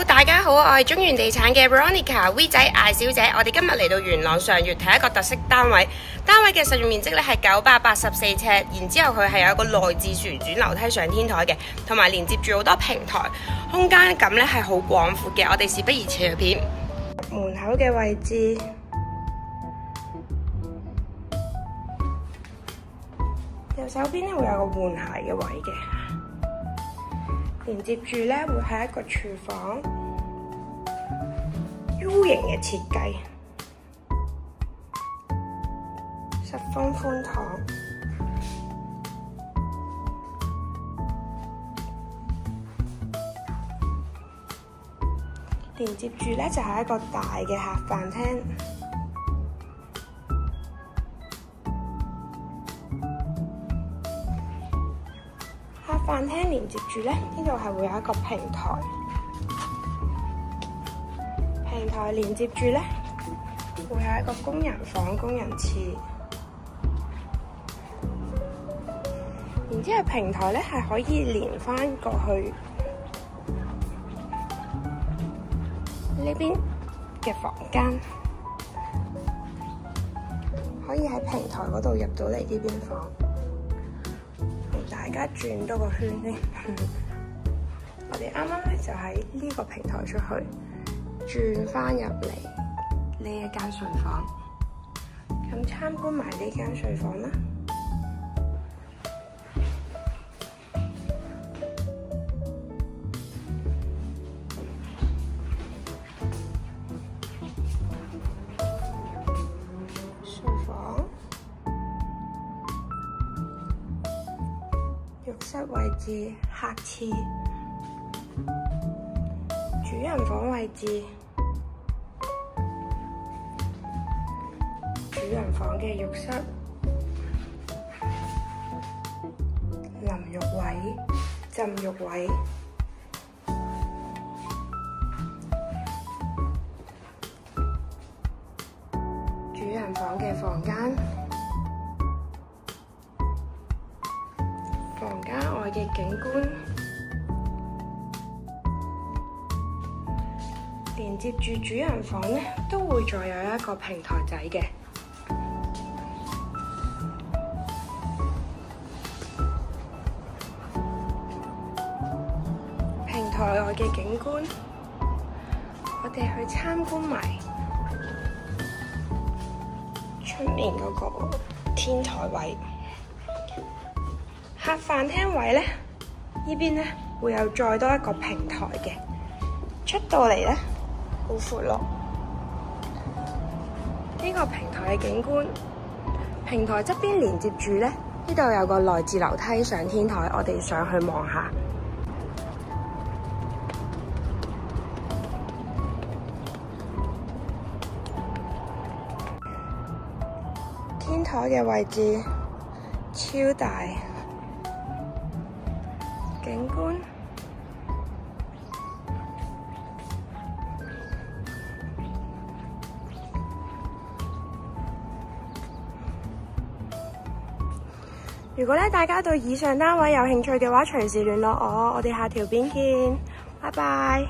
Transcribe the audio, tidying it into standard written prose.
Hello， 大家好，我係中原地產嘅 Veronica V 仔艾小姐。我哋今日嚟到元朗上月睇一個特色單位，單位嘅實用面積咧係984尺，然之後佢係有一個內置旋轉樓梯上天台嘅，同埋連接住好多平台，空間感咧係好廣闊嘅。我哋事不宜遲入片。門口嘅位置，右手邊咧會有個換鞋嘅位嘅。連接住咧會係一個廚房 U 型嘅設計，10分寬敞。連接住咧就係一個大嘅客飯廳。飯廳連接住咧，呢度係會有一個平台，平台連接住咧會有一個工人房、工人廁，然之後平台咧係可以連翻過去呢邊嘅房間，可以喺平台嗰度入到嚟呢邊房。大家轉多個圈先。我哋啱啱咧就喺呢個平台出去，轉翻入嚟呢一間睡房。咁參觀埋呢間睡房啦。睡房。浴室位置客廁，主人房位置，主人房嘅浴室，淋浴位、浸浴位，主人房嘅房間。房間外嘅景觀，連接住主人房咧，都會再有一個平台仔嘅。平台外嘅景觀，我哋去參觀埋出面嗰個天台位。客飯廳位咧，呢邊咧會有再多一個平台嘅，出到嚟咧好闊落。呢個平台嘅景觀，平台側邊連接住咧，呢度有個內置樓梯上天台，我哋上去望下。天台嘅位置超大。景觀，如果大家對以上單位有興趣嘅話，隨時聯絡我，我哋下條片見，拜拜。